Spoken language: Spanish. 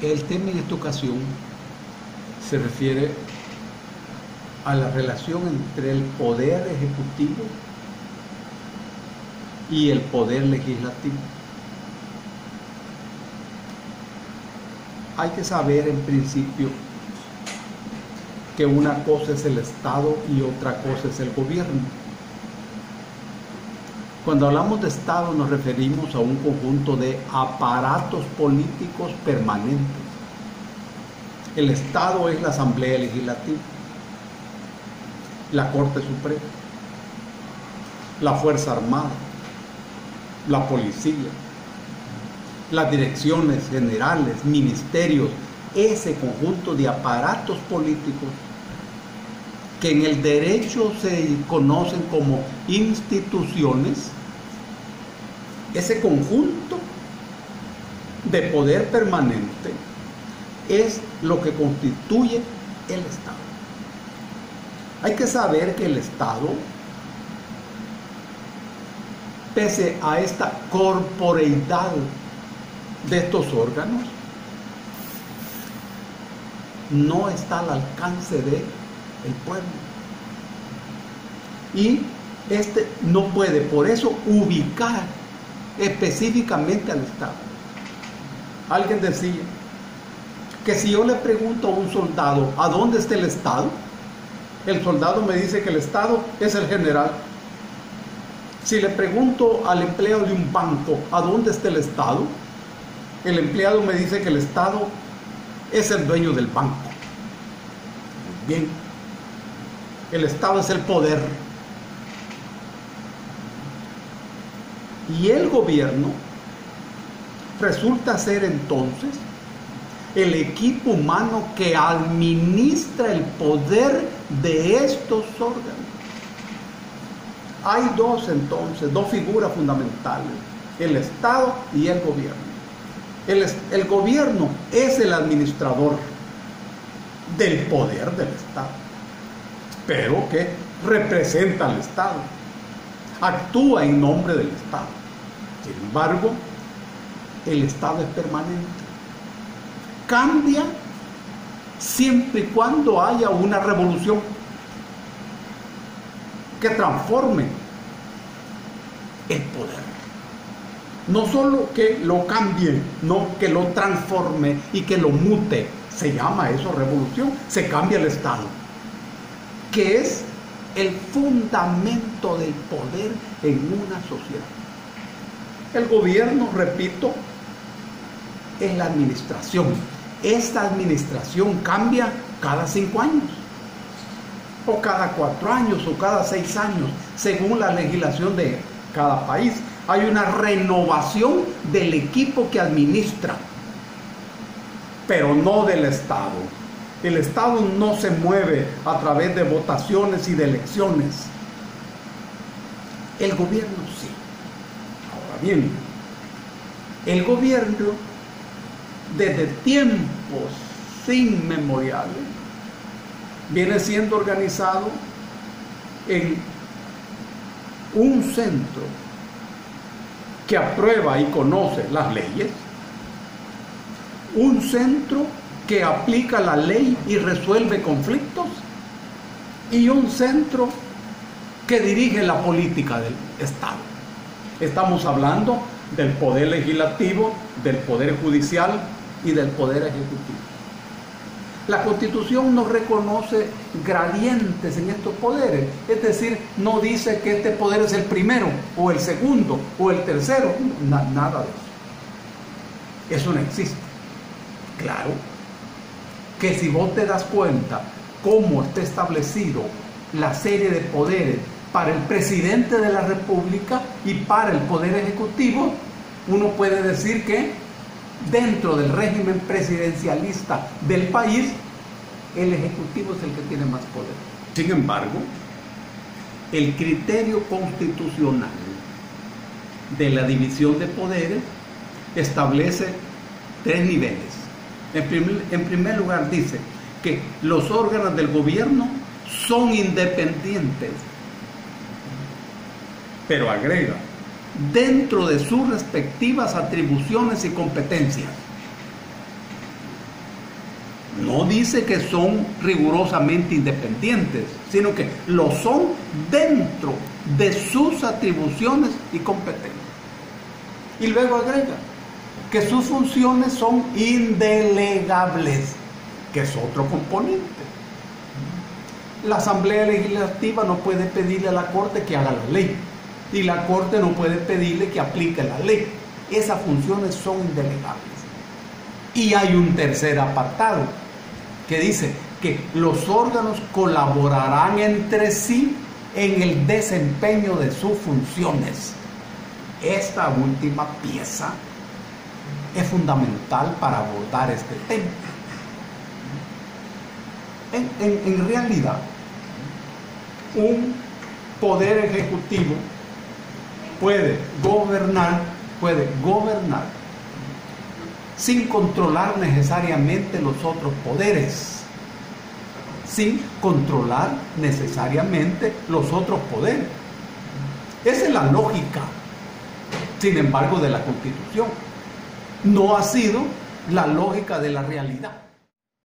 El tema en esta ocasión se refiere a la relación entre el poder ejecutivo y el poder legislativo. Hay que saber en principio que una cosa es el Estado y otra cosa es el gobierno. Cuando hablamos de Estado nos referimos a un conjunto de aparatos políticos permanentes. El Estado es la Asamblea Legislativa, la Corte Suprema, la Fuerza Armada, la Policía, las direcciones generales, ministerios, ese conjunto de aparatos políticos que en el derecho se conocen como instituciones. Ese conjunto de poder permanente es lo que constituye el Estado. Hay que saber que el Estado, pese a esta corporeidad de estos órganos, no está al alcance del pueblo. Y este no puede, por eso, ubicar específicamente al Estado. Alguien decía que si yo le pregunto a un soldado ¿a dónde está el Estado?, el soldado me dice que el Estado es el general. Si le pregunto al empleado de un banco ¿a dónde está el Estado?, el empleado me dice que el Estado es el dueño del banco. Bien, el Estado es el poder. Y el gobierno resulta ser entonces el equipo humano que administra el poder de estos órganos. Hay dos figuras fundamentales: el Estado y el gobierno. El gobierno es el administrador del poder del Estado, pero que representa al Estado, actúa en nombre del Estado. Sin embargo, el Estado es permanente. Cambia siempre y cuando haya una revolución que transforme el poder. No solo que lo cambie, no que lo transforme y que lo mute. Se llama eso revolución. Se cambia el Estado, que es el fundamento del poder en una sociedad. El gobierno, repito, es la administración. Esta administración cambia cada 5 años, o cada 4 años, o cada 6 años, según la legislación de cada país. Hay una renovación del equipo que administra, pero no del Estado. El Estado no se mueve a través de votaciones y de elecciones. El gobierno sí. Ahora bien, el gobierno desde tiempos inmemoriales viene siendo organizado en un centro que aprueba y conoce las leyes, un centro que aplica la ley y resuelve conflictos, y un centro que dirige la política del Estado. Estamos hablando del poder legislativo, del poder judicial y del poder ejecutivo. La Constitución no reconoce gradientes en estos poderes, es decir, no dice que este poder es el primero, o el segundo, o el tercero, nada de eso. Eso no existe. Claro que si vos te das cuenta cómo está establecido la serie de poderes para el presidente de la República y para el poder ejecutivo, uno puede decir que dentro del régimen presidencialista del país, el ejecutivo es el que tiene más poder. Sin embargo, el criterio constitucional de la división de poderes establece 3 niveles. En primer lugar dice que los órganos del gobierno son independientes, pero agrega, dentro de sus respectivas atribuciones y competencias. no dice que son rigurosamente independientes, sino que lo son dentro de sus atribuciones y competencias. Y luego agrega que sus funciones son indelegables, que es otro componente. La Asamblea Legislativa no puede pedirle a la Corte que haga la ley, y la Corte no puede pedirle que aplique la ley. Esas funciones son indelegables. Y hay un tercer apartado que dice que los órganos colaborarán entre sí en el desempeño de sus funciones. Esta última pieza es fundamental para abordar este tema. En realidad, un poder ejecutivo puede gobernar sin controlar necesariamente los otros poderes, sin controlar necesariamente los otros poderes. Esa es la lógica, sin embargo, de la Constitución. No ha sido la lógica de la realidad.